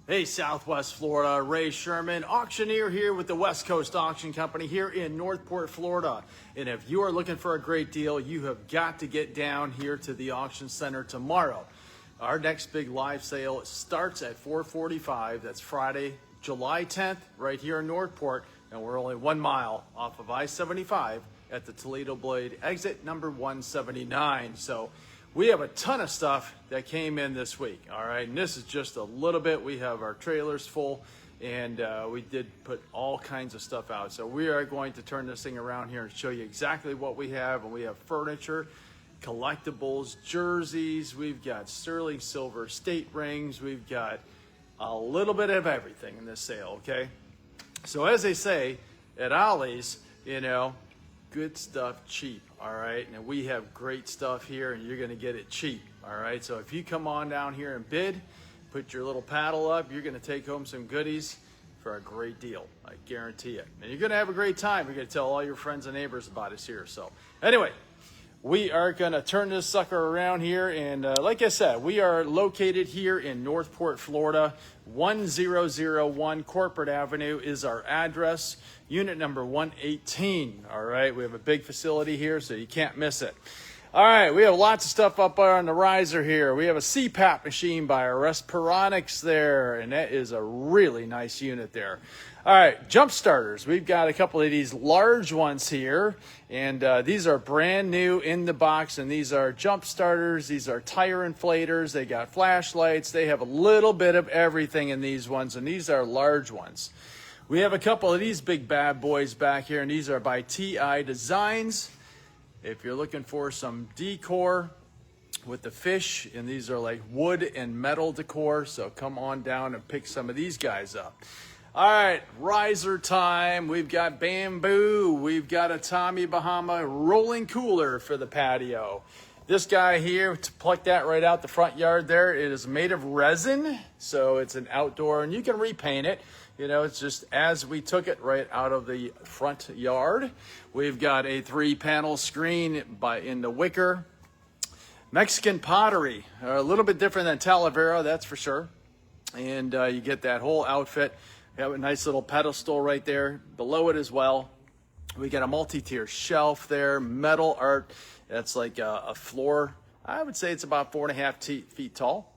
Hey, Southwest Florida, Ray Sherman, auctioneer here with the West Coast Auction Company here in Northport, Florida. And if you are looking for a great deal, you have got to get down here to the auction center tomorrow. Our next big live sale starts at 4:45. That's Friday, July 10th, right here in Northport. And we're only 1 mile off of I-75 at the Toledo Blade exit number 179. So we have a ton of stuff that came in this week, all right? And this is just a little bit. We have our trailers full, and we did put all kinds of stuff out. So we are going to turn this thing around here and show you exactly what we have. And we have furniture, collectibles, jerseys. We've got sterling silver state rings. We've got a little bit of everything in this sale, okay? So as they say at Ollie's, you know, good stuff cheap, all right? And we have great stuff here, and you're gonna get it cheap, all right? So if you come on down here and bid, put your little paddle up, you're gonna take home some goodies for a great deal, I guarantee it. And you're gonna have a great time. You're gonna tell all your friends and neighbors about us here. So anyway, we are gonna turn this sucker around here, and like I said, we are located here in Northport, Florida. 1001 Corporate Avenue is our address, unit number 118, all right? We have a big facility here, so you can't miss it. All right, we have lots of stuff up there on the riser here. We have a CPAP machine by Respironics there, and that is a really nice unit there. All right, jump starters. We've got a couple of these large ones here, and these are brand new in the box, and these are jump starters. These are tire inflators. They got flashlights. They have a little bit of everything in these ones, and these are large ones. We have a couple of these big bad boys back here, and these are by TI Designs. If you're looking for some decor with the fish, and these are like wood and metal decor, so come on down and pick some of these guys up. All right, riser time. We've got bamboo. We've got a Tommy Bahama rolling cooler for the patio. This guy here, to pluck that right out the front yard there, it is made of resin, so it's an outdoor, and you can repaint it. You know, it's just as we took it right out of the front yard. We've got a 3-panel screen in the wicker. Mexican pottery, a little bit different than Talavera, that's for sure. And you get that whole outfit. We have a nice little pedestal right there below it as well. We got a multi-tier shelf there, metal art. That's like a floor. I would say it's about 4.5 feet tall.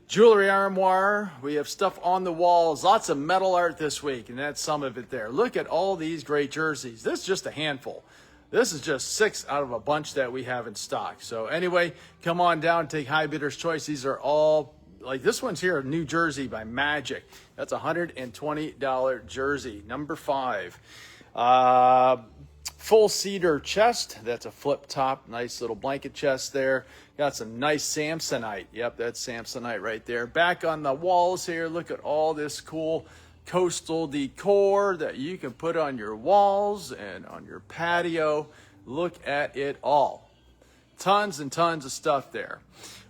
Jewelry armoire. We have stuff on the walls. Lots of metal art this week, and that's some of it there. Look at all these great jerseys. This is just a handful. This is just 6 out of a bunch that we have in stock. So anyway, come on down and take High Bidder's Choice. These are all, like this one's here, New Jersey by Magic. That's a $120 jersey, number 5. Full cedar chest. That's a flip top, nice little blanket chest there. Got some nice Samsonite. Yep, that's Samsonite right there. Back on the walls here, look at all this cool coastal decor that you can put on your walls and on your patio. Look at it all. Tons and tons of stuff there.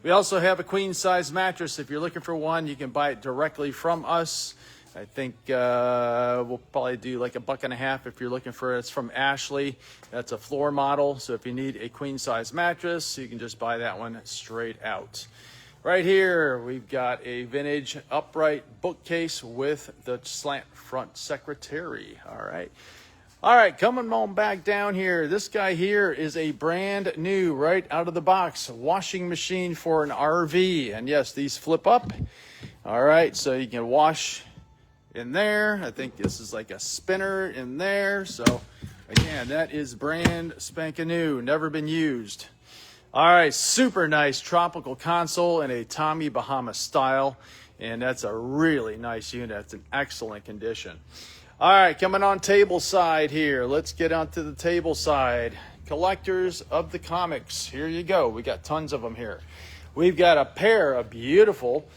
We also have a queen size mattress. If you're looking for one, you can buy it directly from us. I think we'll probably do like $1.50 if you're looking for it. It's from Ashley. That's a floor model. So if you need a queen size mattress, you can just buy that one straight out. Right here, we've got a vintage upright bookcase with the slant front secretary. All right. All right, coming on back down here. This guy here is a brand new, right out of the box, washing machine for an RV. And yes, these flip up. All right, so you can wash in there. I think this is like a spinner in there. So again, that is brand spanking new, never been used. All right, super nice tropical console in a Tommy Bahama-style, and that's a really nice unit. It's in excellent condition. All right, coming on table side here. Let's get onto the table side. Collectors of the comics. Here you go. We got tons of them here. We've got a pair of beautiful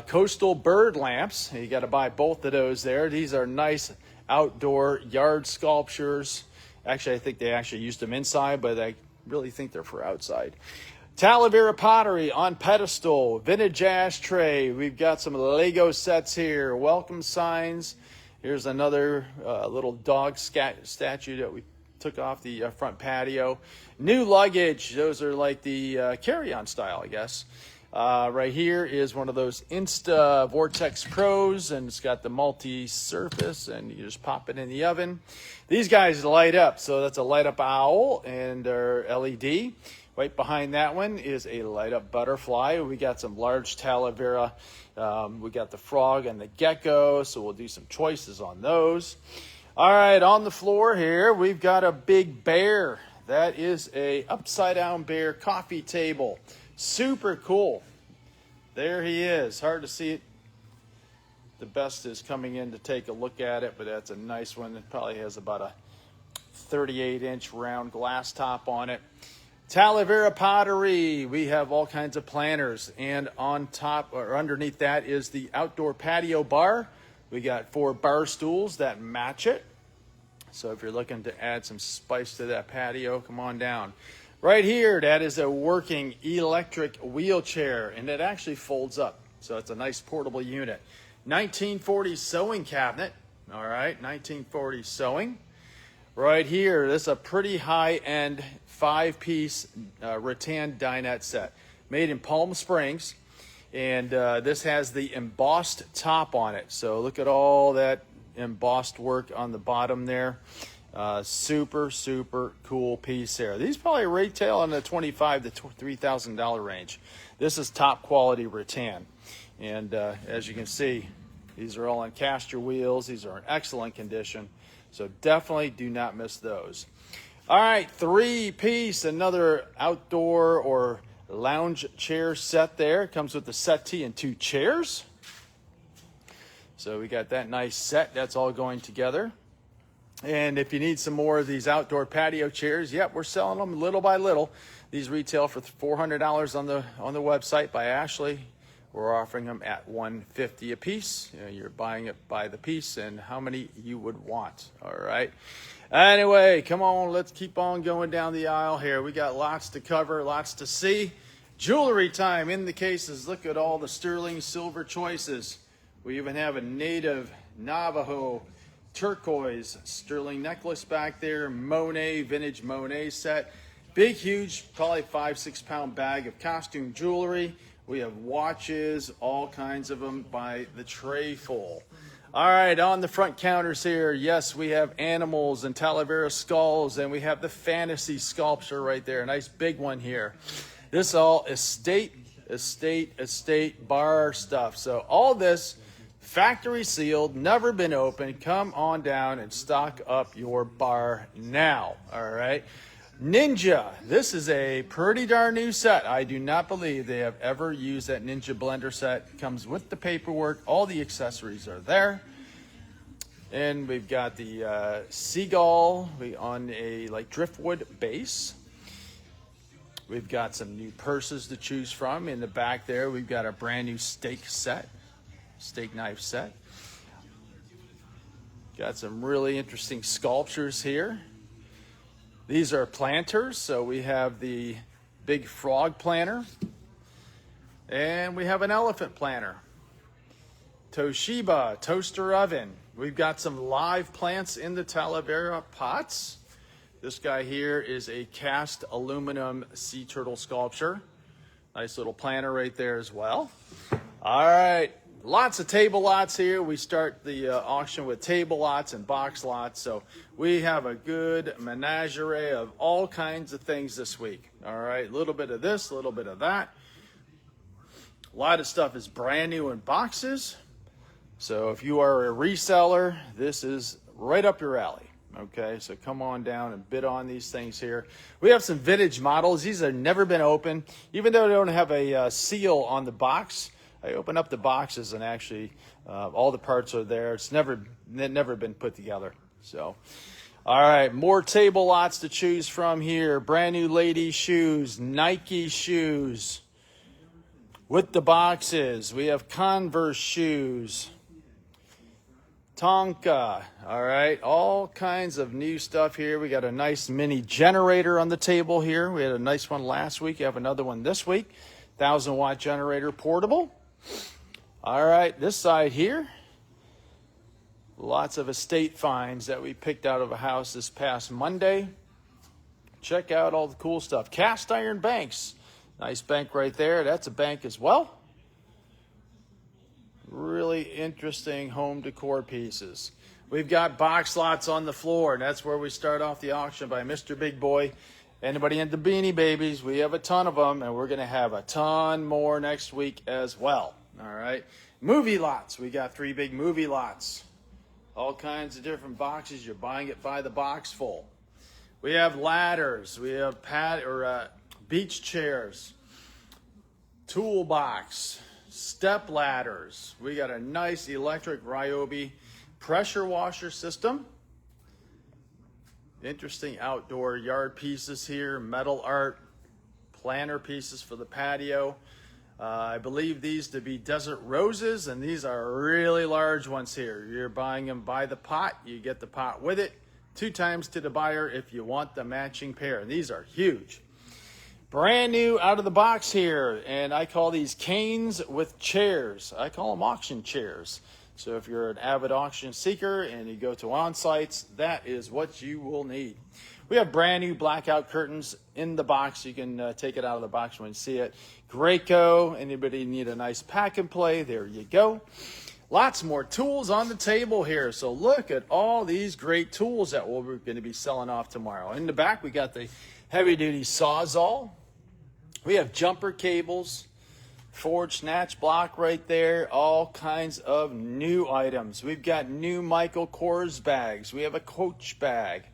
coastal bird lamps. You got to buy both of those there. These are nice outdoor yard sculptures. Actually, I think they actually used them inside, but I really think they're for outside. Talavera pottery on pedestal, vintage ashtray. We've got some Lego sets here, welcome signs. Here's another little dog statue that we took off the front patio. New luggage. Those are like the carry-on style, I guess. Right here is one of those Insta Vortex Pros, and it's got the multi-surface, and you just pop it in the oven. These guys light up, so that's a light up owl and our LED. Right behind that one is a light up butterfly. We got some large Talavera. We got the frog and the gecko, so we'll do some choices on those. All right, on the floor here, we've got a big bear. That is a upside down bear coffee table. Super cool. There he is. Hard to see it. The best is coming in to take a look at it, but that's a nice one. It probably has about a 38-inch round glass top on it. Talavera pottery. We have all kinds of planters, and on top or underneath that is the outdoor patio bar. We got 4 bar stools that match it. So if you're looking to add some spice to that patio, come on down. Right here, that is a working electric wheelchair, and it actually folds up. So it's a nice portable unit. 1940 sewing cabinet. All right, 1940 sewing. Right here, this is a pretty high-end 5-piece rattan dinette set made in Palm Springs. And this has the embossed top on it. So look at all that embossed work on the bottom there. Super, super cool piece there. These probably retail in the $25,000 to $3,000 range. This is top quality rattan. And as you can see, these are all on caster wheels. These are in excellent condition. So definitely do not miss those. All right, 3-piece, another outdoor or lounge chair set there. It comes with the settee and 2 chairs. So we got that nice set. That's all going together. And if you need some more of these outdoor patio chairs, yep, we're selling them little by little. These retail for $400 on the website by Ashley. We're offering them at $150 a piece. You know, you're buying it by the piece and how many you would want. All right. Anyway, come on, let's keep on going down the aisle here. We got lots to cover, lots to see. Jewelry time in the cases. Look at all the sterling silver choices. We even have a native Navajo turquoise sterling necklace back there. Monet, vintage Monet set. Big, huge, probably 5-6 pound bag of costume jewelry. We have watches, all kinds of them by the tray full. All right, on the front counters here, yes, we have animals and Talavera skulls, and we have the fantasy sculpture right there. A nice big one here. This all estate bar stuff. So all this factory sealed, never been opened. Come on down and stock up your bar now. All right. Ninja. This is a pretty darn new set. I do not believe they have ever used that Ninja blender set. It comes with the paperwork. All the accessories are there. And we've got the seagull on a like driftwood base. We've got some new purses to choose from. In the back there, we've got a brand new steak knife set. Got some really interesting sculptures here. These are planters, so we have the big frog planter, and we have an elephant planter. Toshiba toaster oven. We've got some live plants in the Talavera pots. This guy here is a cast aluminum sea turtle sculpture. Nice little planter right there as well. All right. Lots of table lots here. We start the auction with table lots and box lots. So we have a good menagerie of all kinds of things this week. All right, a little bit of this, a little bit of that. A lot of stuff is brand new in boxes. So if you are a reseller, this is right up your alley. Okay, so come on down and bid on these things here. We have some vintage models. These have never been opened. Even though they don't have a seal on the box, I open up the boxes and actually all the parts are there. It's never been put together. So, all right, more table lots to choose from here. Brand new ladies shoes, Nike shoes with the boxes. We have Converse shoes, Tonka. All right, all kinds of new stuff here. We got a nice mini generator on the table here. We had a nice one last week. We have another one this week. 1,000-watt generator, portable. All right, this side here, lots of estate finds that we picked out of a house this past Monday. Check out all the cool stuff. Cast iron banks. Nice bank right there. That's a bank as well. Really interesting home decor pieces. We've got box lots on the floor, and that's where we start off the auction by Mr. Big Boy. Anybody into Beanie Babies? We have a ton of them, and we're going to have a ton more next week as well. All right. Movie lots. We got 3 big movie lots. All kinds of different boxes. You're buying it by the box full. We have ladders. We have beach chairs, toolbox, step ladders. We got a nice electric Ryobi pressure washer system. Interesting outdoor yard pieces here, metal art, planter pieces for the patio. I believe these to be desert roses, and these are really large ones here. You're buying them by the pot. You get the pot with it. 2 times to the buyer if you want the matching pair. And these are huge. Brand new out of the box here, and I call these canes with chairs. I call them auction chairs. So if you're an avid auction seeker and you go to on-sites, that is what you will need. We have brand new blackout curtains in the box. You can take it out of the box when you see it. Graco. Anybody need a nice pack and play? There you go. Lots more tools on the table here. So look at all these great tools that we're going to be selling off tomorrow. In the back, we got the heavy-duty Sawzall. We have jumper cables, forged snatch block right there, all kinds of new items. We've got new Michael Kors bags. We have a Coach bag.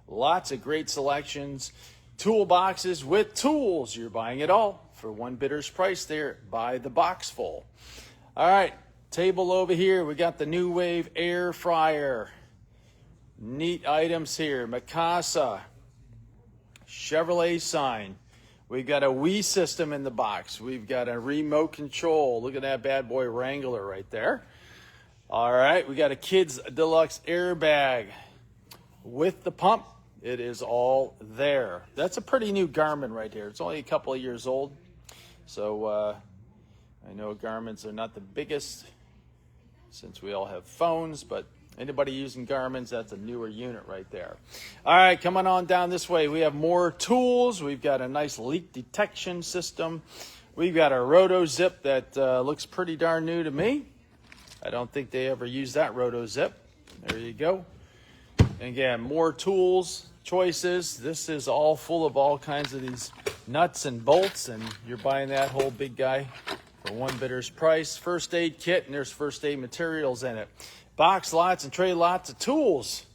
Lots of great selections. Toolboxes with tools. You're buying it all for one bidder's price there. Buy the box full. All right, table over here. We got the New Wave air fryer. Neat items here. Mikasa. Chevrolet sign. We've got a Wii system in the box. We've got a remote control. Look at that bad boy Wrangler right there. All right, we got a Kids Deluxe airbag with the pump. It is all there. That's a pretty new Garmin right here. It's only a couple of years old. So I know Garmin's are not the biggest since we all have phones, but anybody using Garmin's, that's a newer unit right there. All right, coming on down this way, we have more tools. We've got a nice leak detection system. We've got a Roto Zip that looks pretty darn new to me. I don't think they ever used that Roto Zip. There you go. And again, more tools, choices. This is all full of all kinds of these nuts and bolts, and you're buying that whole big guy for one bidder's price. First aid kit, and there's first aid materials in it. Box lots and tray lots of tools.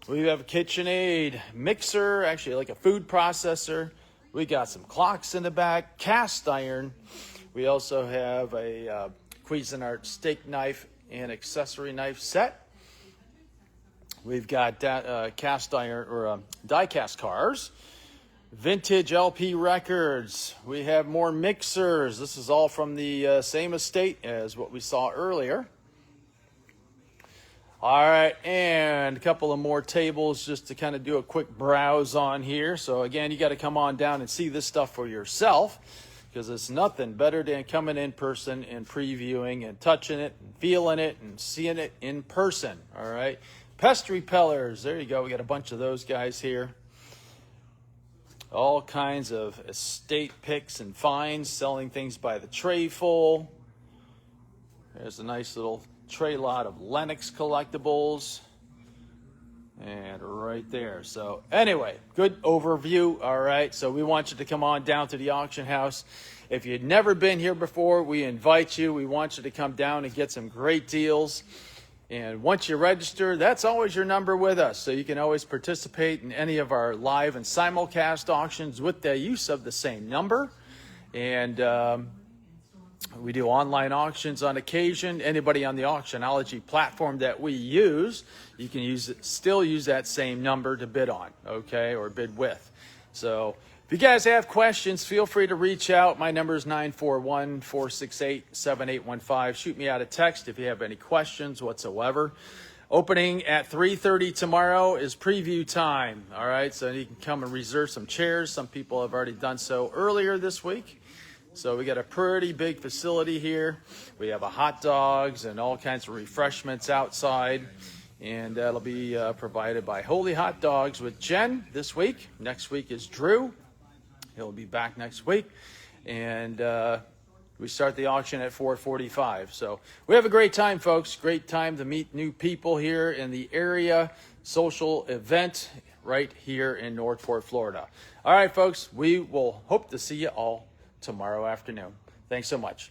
We have a KitchenAid mixer, actually like a food processor. We got some clocks in the back, cast iron. We also have a Cuisinart steak knife and accessory knife set. We've got cast iron or die-cast cars, vintage LP records. We have more mixers. This is all from the same estate as what we saw earlier. All right, and a couple of more tables just to kind of do a quick browse on here. So again, you got to come on down and see this stuff for yourself, because it's nothing better than coming in person and previewing and touching it and feeling it and seeing it in person. All right. Pest repellers, there you go. We got a bunch of those guys here. All kinds of estate picks and finds, selling things by the tray full. There's a nice little tray lot of Lennox collectibles. And right there. So anyway, good overview. All right, so we want you to come on down to the auction house. If you'd never been here before, we invite you. We want you to come down and get some great deals. And once you register, that's always your number with us. So you can always participate in any of our live and simulcast auctions with the use of the same number. And we do online auctions on occasion. Anybody on the Auctionology platform that we use, you can still use that same number to bid on, okay, or bid with. So if you guys have questions, feel free to reach out. My number is 941-468-7815. Shoot me out a text if you have any questions whatsoever. Opening at 3:30 tomorrow is preview time. All right, so you can come and reserve some chairs. Some people have already done so earlier this week. So we got a pretty big facility here. We have hot dogs and all kinds of refreshments outside. And that'll be provided by Holy Hot Dogs with Jen this week. Next week is Drew. He'll be back next week. And we start the auction at 4:45. So we have a great time, folks. Great time to meet new people here in the area. Social event right here in Northport, Florida. All right, folks, we will hope to see you all tomorrow afternoon. Thanks so much.